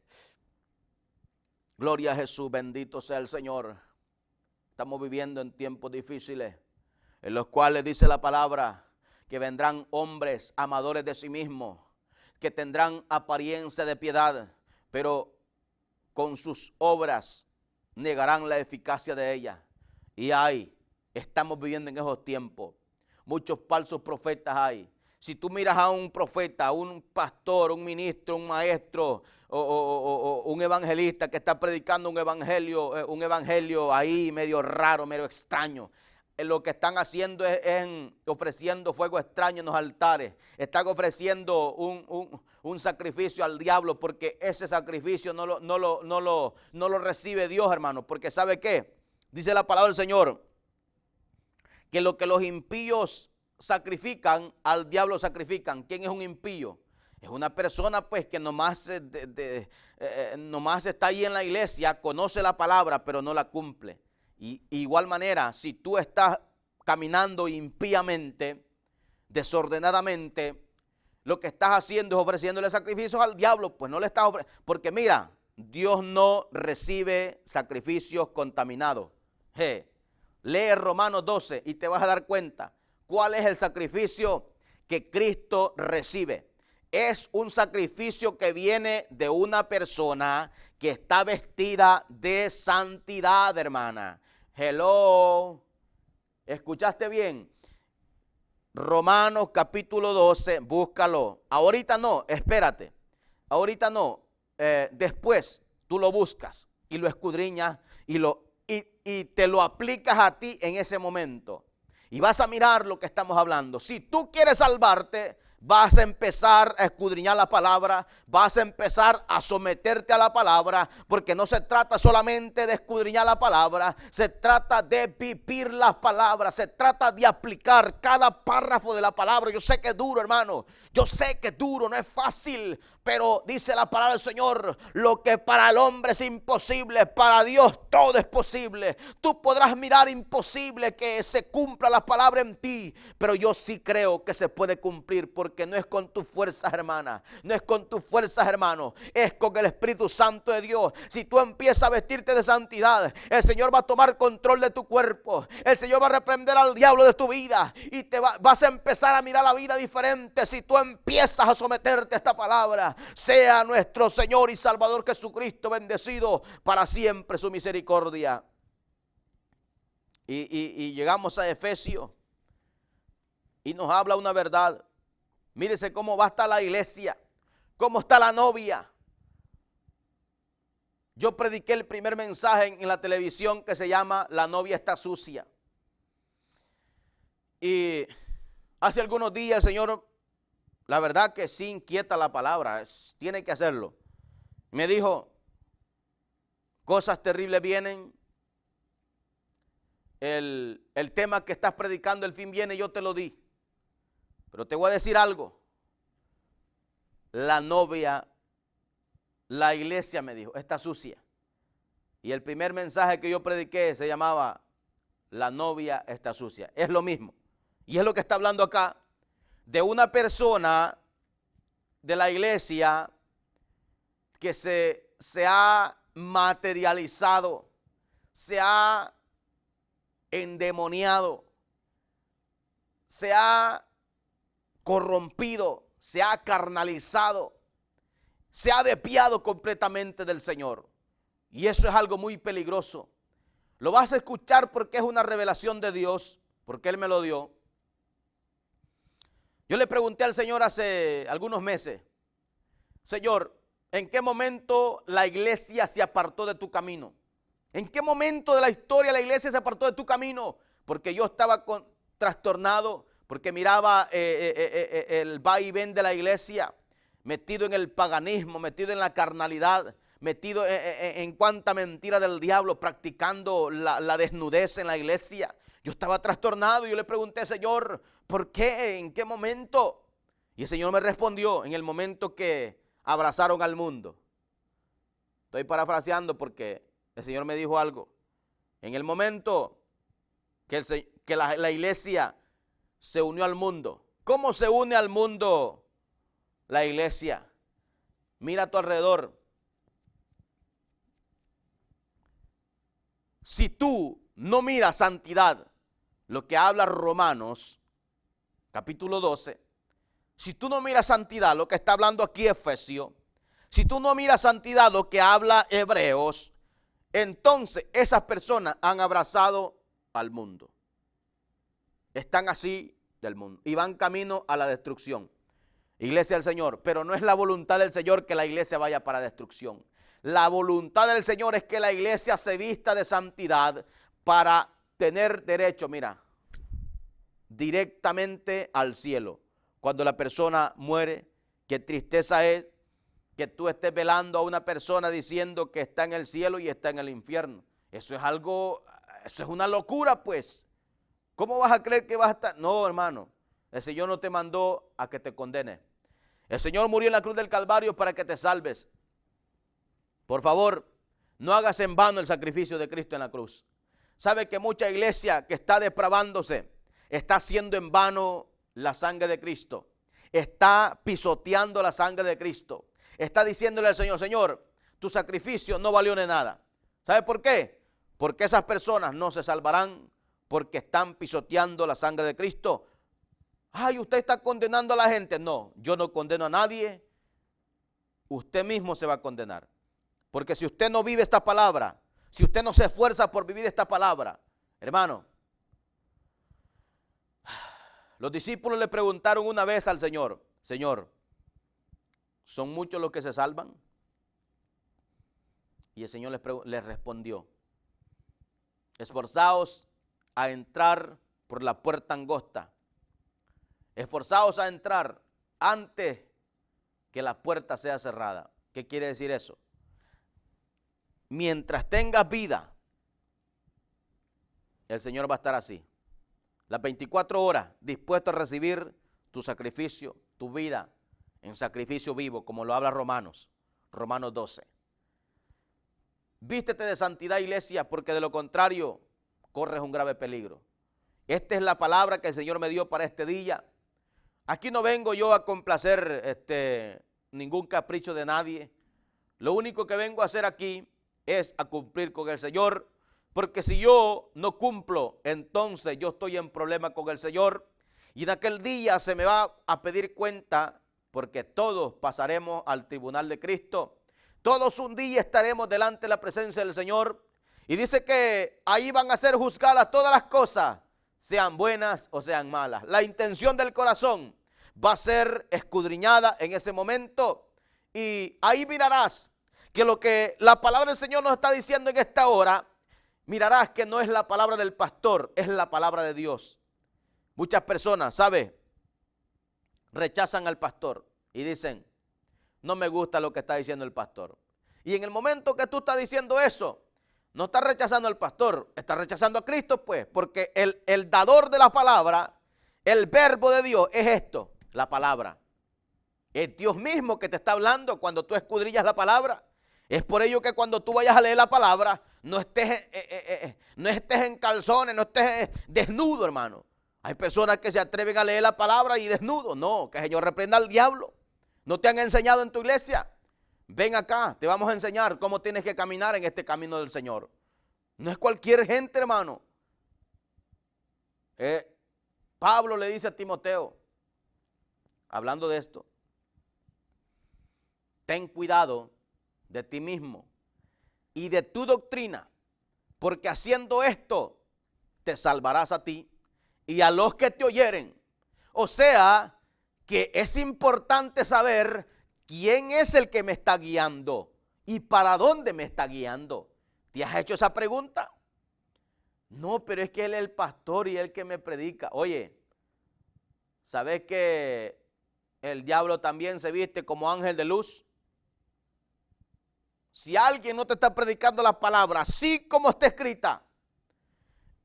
Gloria a Jesús, bendito sea el Señor. Estamos viviendo en tiempos difíciles, en los cuales dice la palabra que vendrán hombres amadores de sí mismos, que tendrán apariencia de piedad, pero con sus obras negarán la eficacia de ella. Y estamos viviendo en esos tiempos. Muchos falsos profetas hay. Si tú miras a un profeta, a un pastor, un ministro, un maestro o un evangelista que está predicando un evangelio ahí medio raro, medio extraño, lo que están haciendo es ofreciendo fuego extraño en los altares. Están ofreciendo un sacrificio al diablo, porque ese sacrificio no lo recibe Dios, hermano. Porque ¿sabe qué? Dice la palabra del Señor, que lo que los impíos sacrifican, al diablo sacrifican. ¿Quién es un impío? Es una persona pues que nomás está ahí en la iglesia, conoce la palabra, pero no la cumple. Y igual manera, si tú estás caminando impíamente, desordenadamente, lo que estás haciendo es ofreciéndole sacrificios al diablo, pues no le estás ofreciendo. Porque mira, Dios no recibe sacrificios contaminados. Lee Romanos 12 y te vas a dar cuenta cuál es el sacrificio que Cristo recibe. Es un sacrificio que viene de una persona que está vestida de santidad, hermana. Hello. ¿Escuchaste bien? Romanos capítulo 12, búscalo. Ahorita no, espérate. Ahorita no. Después tú lo buscas y lo escudriñas y te lo aplicas a ti en ese momento. Y vas a mirar lo que estamos hablando. Si tú quieres salvarte, vas a empezar a escudriñar la palabra, vas a empezar a someterte a la palabra, porque no se trata solamente de escudriñar la palabra, se trata de vivir las palabras, se trata de aplicar cada párrafo de la palabra. Yo sé que es duro, hermano, yo sé que es duro, no es fácil, pero dice la palabra del Señor, lo que para el hombre es imposible, para Dios todo es posible. Tú podrás mirar imposible que se cumpla la palabra en ti, pero yo sí creo que se puede cumplir, porque no es con tus fuerzas, hermana, no es con tus fuerzas, hermano, es con el Espíritu Santo de Dios. Si tú empiezas a vestirte de santidad, el Señor va a tomar control de tu cuerpo, el Señor va a reprender al diablo de tu vida y vas a empezar a mirar la vida diferente si tú empiezas a someterte a esta palabra. Sea nuestro Señor y Salvador Jesucristo bendecido para siempre su misericordia. Y llegamos a Efesios y nos habla una verdad. Mírese cómo va a estar la iglesia, cómo está la novia. Yo prediqué el primer mensaje en la televisión que se llama La novia está sucia. Y hace algunos días el Señor, la verdad que sí inquieta la palabra, tiene que hacerlo. Me dijo, cosas terribles vienen, el tema que estás predicando, el fin viene, yo te lo di. Pero te voy a decir algo. La novia, la iglesia me dijo, está sucia. Y el primer mensaje que yo prediqué se llamaba, la novia está sucia. Es lo mismo. Y es lo que está hablando acá, de una persona de la iglesia que se ha materializado, se ha endemoniado, se ha corrompido, se ha carnalizado, se ha desviado completamente del Señor. Y eso es algo muy peligroso. Lo vas a escuchar porque es una revelación de Dios, porque Él me lo dio. Yo le pregunté al Señor hace algunos meses, Señor, ¿en qué momento la iglesia se apartó de tu camino? ¿En qué momento de la historia la iglesia se apartó de tu camino? Porque yo estaba trastornado, porque miraba el va y ven de la iglesia, metido en el paganismo, metido en la carnalidad, metido en cuanta mentira del diablo, practicando la desnudez en la iglesia. Yo estaba trastornado y yo le pregunté, Señor, ¿por qué? ¿En qué momento? Y el Señor me respondió, en el momento que abrazaron al mundo. Estoy parafraseando porque el Señor me dijo algo. En el momento que la iglesia se unió al mundo. ¿Cómo se une al mundo la iglesia? Mira a tu alrededor. Si tú no miras santidad, lo que habla Romanos, capítulo 12, si tú no miras santidad, lo que está hablando aquí Efesios, si tú no miras santidad, lo que habla Hebreos, entonces esas personas han abrazado al mundo. Están así del mundo y van camino a la destrucción. Iglesia del Señor, pero no es la voluntad del Señor que la iglesia vaya para destrucción. La voluntad del Señor es que la iglesia se vista de santidad para tener derecho, mira, directamente al cielo. Cuando la persona muere, qué tristeza es que tú estés velando a una persona diciendo que está en el cielo y está en el infierno. Eso es algo, eso es una locura, pues. ¿Cómo vas a creer que vas a estar? No, hermano, el Señor no te mandó a que te condenes. El Señor murió en la cruz del Calvario para que te salves. Por favor, no hagas en vano el sacrificio de Cristo en la cruz. Sabe que mucha iglesia que está depravándose está haciendo en vano la sangre de Cristo. Está pisoteando la sangre de Cristo. Está diciéndole al Señor, Señor, tu sacrificio no valió de nada. ¿Sabe por qué? Porque esas personas no se salvarán porque están pisoteando la sangre de Cristo. Ay, usted está condenando a la gente. No, yo no condeno a nadie. Usted mismo se va a condenar. Porque si usted no vive esta palabra, si usted no se esfuerza por vivir esta palabra, hermano, los discípulos le preguntaron una vez al Señor, Señor, ¿son muchos los que se salvan? Y el Señor les respondió, esforzaos a entrar por la puerta angosta, esforzaos a entrar antes que la puerta sea cerrada. ¿Qué quiere decir eso? Mientras tengas vida, el Señor va a estar así. Las 24 horas dispuesto a recibir tu sacrificio, tu vida en sacrificio vivo, como lo habla Romanos 12. Vístete de santidad, iglesia, porque de lo contrario corres un grave peligro. Esta es la palabra que el Señor me dio para este día. Aquí no vengo yo a complacer ningún capricho de nadie. Lo único que vengo a hacer aquí es a cumplir con el Señor, porque si yo no cumplo, entonces yo estoy en problema con el Señor y en aquel día se me va a pedir cuenta, porque todos pasaremos al tribunal de Cristo. Todos un día estaremos delante de la presencia del Señor y dice que ahí van a ser juzgadas todas las cosas, sean buenas o sean malas. La intención del corazón va a ser escudriñada en ese momento y ahí mirarás que lo que la palabra del Señor nos está diciendo en esta hora, mirarás que no es la palabra del pastor, es la palabra de Dios. Muchas personas, ¿sabe?, rechazan al pastor y dicen, no me gusta lo que está diciendo el pastor. Y en el momento que tú estás diciendo eso, No está rechazando al pastor, está rechazando a Cristo, pues, porque el dador de la palabra, el verbo de Dios es esto, la palabra. Es Dios mismo que te está hablando cuando tú escudrillas la palabra. Es por ello que cuando tú vayas a leer la palabra, no estés en calzones, no estés desnudo, hermano. Hay personas que se atreven a leer la palabra y desnudo. No, que el Señor reprenda al diablo. ¿No te han enseñado en tu iglesia? Ven acá, te vamos a enseñar cómo tienes que caminar en este camino del Señor. No es cualquier gente, hermano. Pablo le dice a Timoteo, hablando de esto, ten cuidado de ti mismo y de tu doctrina, porque haciendo esto te salvarás a ti y a los que te oyeren. O sea, que es importante saber quién es el que me está guiando y para dónde me está guiando. ¿Te has hecho esa pregunta? No, pero es que él es el pastor y él que me predica. Oye, ¿sabes que el diablo también se viste como ángel de luz? Si alguien no te está predicando la palabra así como está escrita,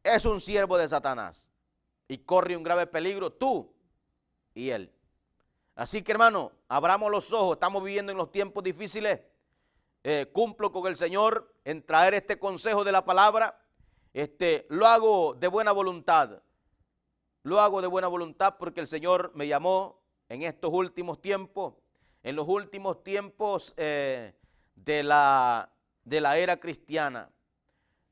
es un siervo de Satanás y corre un grave peligro tú y él. Así que, hermano, abramos los ojos. Estamos viviendo en los tiempos difíciles. Cumplo con el Señor en traer este consejo de la palabra. Lo hago de buena voluntad. Lo hago de buena voluntad porque el Señor me llamó en estos últimos tiempos, en los últimos tiempos de la era cristiana.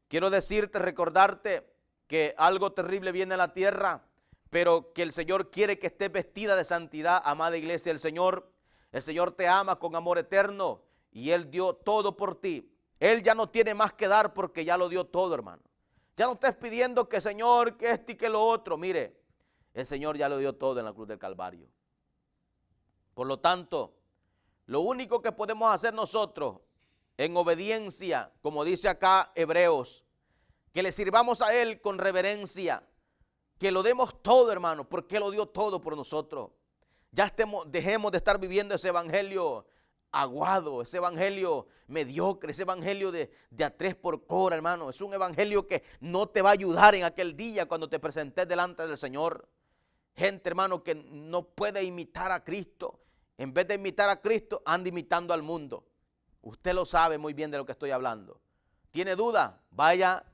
Quiero decirte, recordarte que algo terrible viene a la tierra, pero que el Señor quiere que estés vestida de santidad, amada iglesia del Señor. El Señor te ama con amor eterno y Él dio todo por ti. Él ya no tiene más que dar porque ya lo dio todo, hermano. Ya no estés pidiendo que Señor, que esto y que lo otro. Mire, el Señor ya lo dio todo en la cruz del Calvario. Por lo tanto, lo único que podemos hacer nosotros en obediencia, como dice acá Hebreos, que le sirvamos a Él con reverencia, que lo demos todo, hermano, porque Él lo dio todo por nosotros. Ya dejemos de estar viviendo ese evangelio aguado, ese evangelio mediocre, ese evangelio de a 3 por cora, hermano. Es un evangelio que no te va a ayudar en aquel día cuando te presentes delante del Señor. Gente, hermano, que no puede imitar a Cristo. En vez de imitar a Cristo, anda imitando al mundo. Usted lo sabe muy bien de lo que estoy hablando. ¿Tiene duda? Vaya,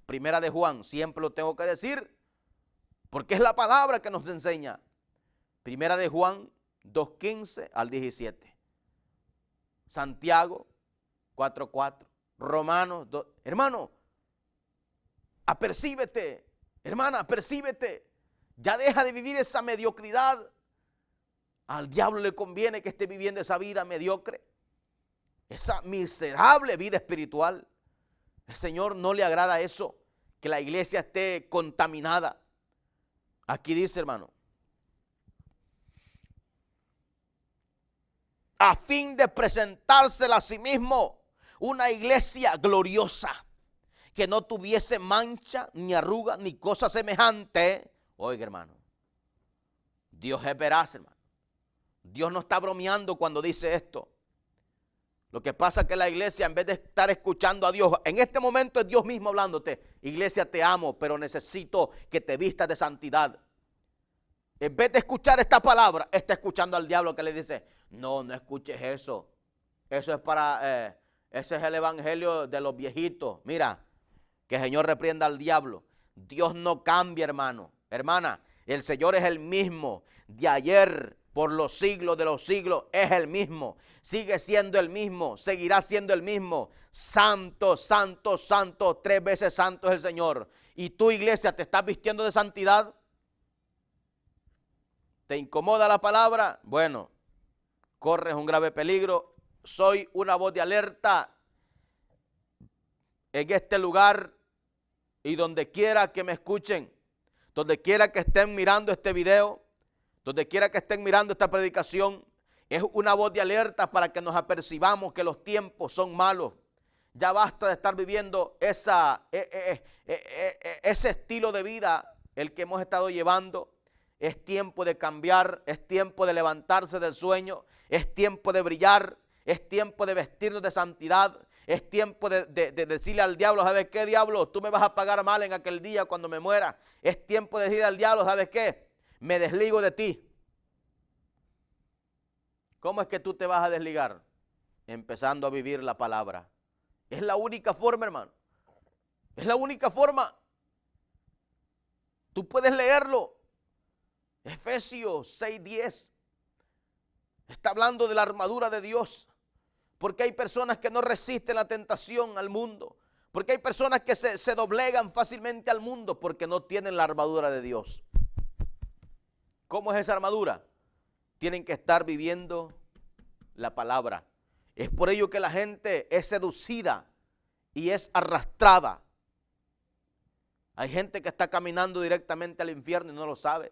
Primera de Juan, siempre lo tengo que decir, porque es la palabra que nos enseña. Primera de Juan 2:15 al 17. Santiago 4:4. Romanos 2. Hermano, apercíbete. Hermana, apercíbete. Ya deja de vivir esa mediocridad. Al diablo le conviene que esté viviendo esa vida mediocre, esa miserable vida espiritual. El Señor no le agrada eso, que la iglesia esté contaminada. Aquí dice, hermano, a fin de presentársela a sí mismo una iglesia gloriosa, que no tuviese mancha, ni arruga, ni cosa semejante. Oiga, hermano, Dios es veraz, hermano. Dios no está bromeando cuando dice esto. Lo que pasa es que la iglesia, en vez de estar escuchando a Dios, en este momento es Dios mismo hablándote. Iglesia, te amo, pero necesito que te vistas de santidad. En vez de escuchar esta palabra, está escuchando al diablo que le dice, no, no escuches eso. Eso es para, ese es el evangelio de los viejitos. Mira, que el Señor reprenda al diablo. Dios no cambia, hermano. Hermana, el Señor es el mismo de ayer, por los siglos de los siglos, es el mismo. Sigue siendo el mismo, seguirá siendo el mismo. Santo, santo, santo, 3 veces santo es el Señor. ¿Y tu iglesia te estás vistiendo de santidad? ¿Te incomoda la palabra? Bueno, corres un grave peligro. Soy una voz de alerta en este lugar y donde quiera que me escuchen, donde quiera que estén mirando este video, donde quiera que estén mirando esta predicación, es una voz de alerta para que nos apercibamos que los tiempos son malos. Ya basta de estar viviendo ese estilo de vida, el que hemos estado llevando. Es tiempo de cambiar, es tiempo de levantarse del sueño, es tiempo de brillar, es tiempo de vestirnos de santidad, Es tiempo de decirle al diablo, ¿sabes qué, diablo? Tú me vas a pagar mal en aquel día cuando me muera. Es tiempo de decirle al diablo, ¿sabes qué? Me desligo de ti. ¿Cómo es que tú te vas a desligar? Empezando a vivir la palabra. Es la única forma, hermano. Es la única forma. Tú puedes leerlo. Efesios 6:10. Está hablando de la armadura de Dios. Porque hay personas que no resisten la tentación al mundo. Porque hay personas que se doblegan fácilmente al mundo porque no tienen la armadura de Dios. ¿Cómo es esa armadura? Tienen que estar viviendo la palabra. Es por ello que la gente es seducida y es arrastrada. Hay gente que está caminando directamente al infierno y no lo sabe.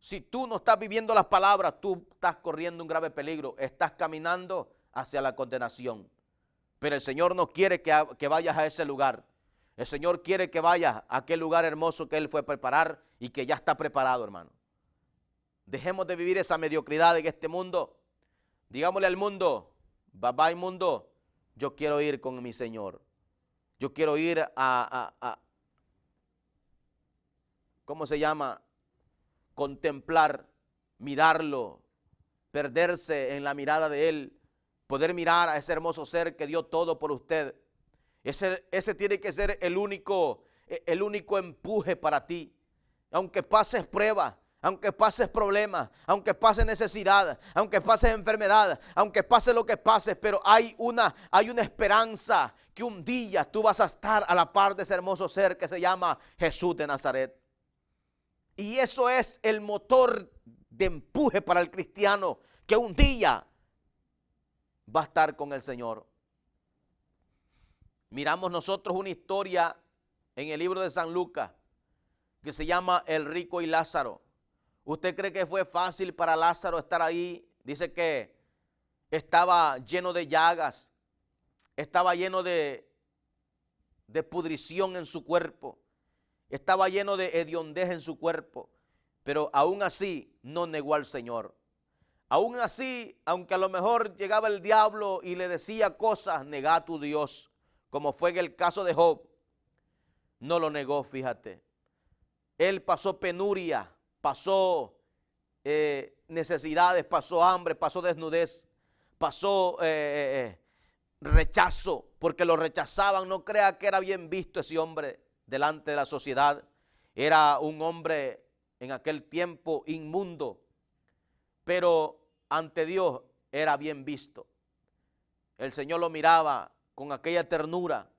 Si tú no estás viviendo las palabras, tú estás corriendo un grave peligro. Estás caminando hacia la condenación. Pero el Señor no quiere que vayas a ese lugar. El Señor quiere que vayas a aquel lugar hermoso que Él fue a preparar y que ya está preparado, hermano. Dejemos de vivir esa mediocridad en este mundo. Digámosle al mundo, bye bye mundo, yo quiero ir con mi Señor. Yo quiero ir ¿cómo se llama? Contemplar, mirarlo, perderse en la mirada de Él, poder mirar a ese hermoso ser que dio todo por usted. Ese tiene que ser el único empuje para ti. Aunque pases pruebas, aunque pases problemas, aunque pases necesidad, aunque pases enfermedad, aunque pase lo que pases, pero hay una esperanza que un día tú vas a estar a la par de ese hermoso ser que se llama Jesús de Nazaret. Y eso es el motor de empuje para el cristiano, que un día va a estar con el Señor. Miramos nosotros una historia en el libro de San Lucas que se llama El rico y Lázaro. ¿Usted cree que fue fácil para Lázaro estar ahí? Dice que estaba lleno de llagas, estaba lleno de pudrición en su cuerpo, estaba lleno de hediondez en su cuerpo, pero aún así no negó al Señor. Aún así, aunque a lo mejor llegaba el diablo y le decía cosas, negá a tu Dios, como fue en el caso de Job, no lo negó, fíjate. Él pasó penuria, pasó necesidades, pasó hambre, pasó desnudez, pasó rechazo, porque lo rechazaban. No crea que era bien visto ese hombre delante de la sociedad. Era un hombre en aquel tiempo inmundo, pero ante Dios era bien visto. El Señor lo miraba con aquella ternura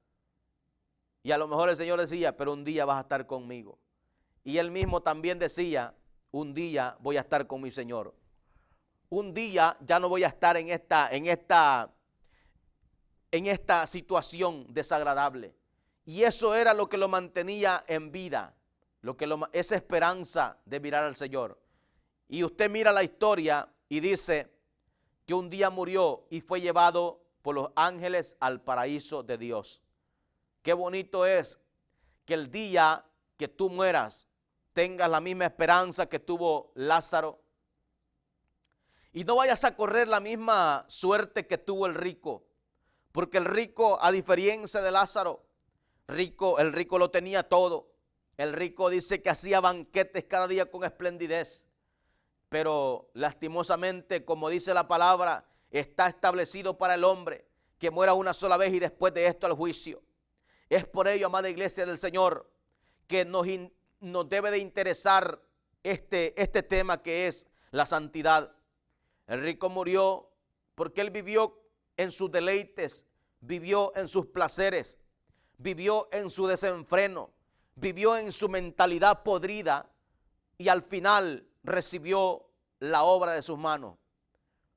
y a lo mejor el Señor decía, pero un día vas a estar conmigo. Y él mismo también decía, un día voy a estar con mi Señor. Un día ya no voy a estar en esta situación desagradable. Y eso era lo que lo mantenía en vida, esa esperanza de mirar al Señor. Y usted mira la historia y dice que un día murió y fue llevado por los ángeles al paraíso de Dios. Qué bonito es que el día que tú mueras tengas la misma esperanza que tuvo Lázaro y no vayas a correr la misma suerte que tuvo el rico, porque el rico, a diferencia de Lázaro, el rico lo tenía todo. El rico dice que hacía banquetes cada día con esplendidez, pero lastimosamente, como dice la palabra, está establecido para el hombre que muera una sola vez y después de esto al juicio. Es por ello, amada iglesia del Señor, que nos debe de interesar este tema que es la santidad. El rico murió porque él vivió en sus deleites, vivió en sus placeres, vivió en su desenfreno, vivió en su mentalidad podrida y al final recibió la obra de sus manos.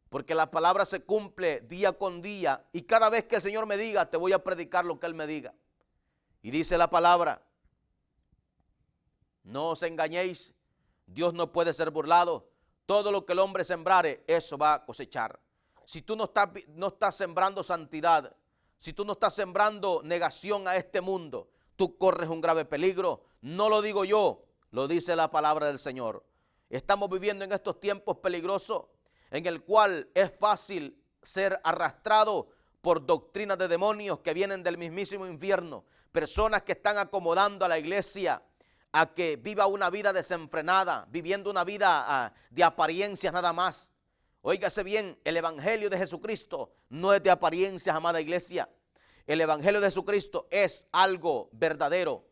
Porque la palabra se cumple día con día y cada vez que el Señor me diga, te voy a predicar lo que Él me diga. Y dice la palabra, no os engañéis, Dios no puede ser burlado. Todo lo que el hombre sembrare, eso va a cosechar. Si tú no estás sembrando santidad, si tú no estás sembrando negación a este mundo, tú corres un grave peligro. No lo digo yo, lo dice la palabra del Señor. Estamos viviendo en estos tiempos peligrosos en el cual es fácil ser arrastrado por doctrinas de demonios que vienen del mismísimo infierno, personas que están acomodando a la iglesia a que viva una vida desenfrenada, viviendo una vida de apariencias nada más. Óigase bien, el evangelio de Jesucristo no es de apariencias, amada iglesia. El evangelio de Jesucristo es algo verdadero,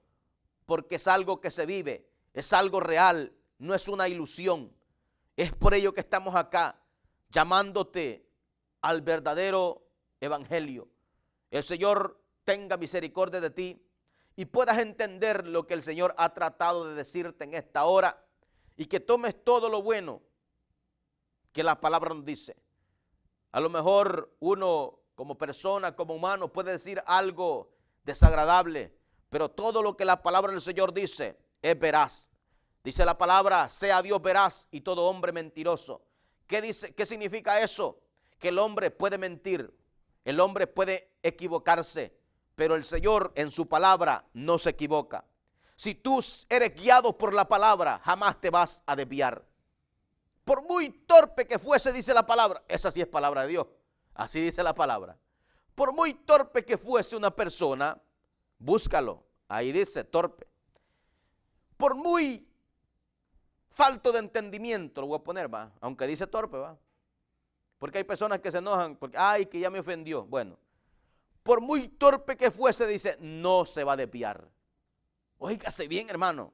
porque es algo que se vive, es algo real, no es una ilusión. Es por ello que estamos acá, llamándote al verdadero evangelio. El Señor tenga misericordia de ti y puedas entender lo que el Señor ha tratado de decirte en esta hora, y que tomes todo lo bueno que la palabra nos dice. A lo mejor uno como persona, como humano, puede decir algo desagradable, pero todo lo que la palabra del Señor dice es veraz. Dice la palabra, sea Dios veraz y todo hombre mentiroso. ¿Qué dice? ¿Qué significa eso? Que el hombre puede mentir, el hombre puede equivocarse, pero el Señor en su palabra no se equivoca. Si tú eres guiado por la palabra, jamás te vas a desviar. Por muy torpe que fuese, dice la palabra, esa sí es palabra de Dios, así dice la palabra. Por muy torpe que fuese una persona, búscalo, ahí dice torpe. Por muy falto de entendimiento, lo voy a poner, va, aunque dice torpe, va. Porque hay personas que se enojan porque, ay, que ya me ofendió. Bueno, por muy torpe que fuese, dice, no se va a desviar. Óigase bien, hermano.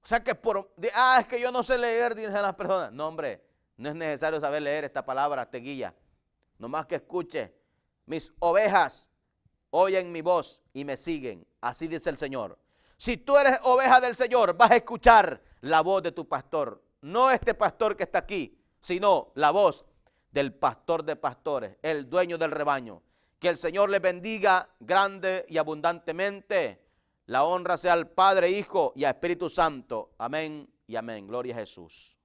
O sea que es que yo no sé leer, dicen las personas. No, hombre, no es necesario saber leer, esta palabra te guía. Nomás que escuche, mis ovejas oyen mi voz y me siguen. Así dice el Señor. Si tú eres oveja del Señor, vas a escuchar la voz de tu pastor. No este pastor que está aquí, sino la voz del pastor de pastores, el dueño del rebaño. Que el Señor les bendiga grande y abundantemente. La honra sea al Padre, Hijo y al Espíritu Santo. Amén y amén. Gloria a Jesús.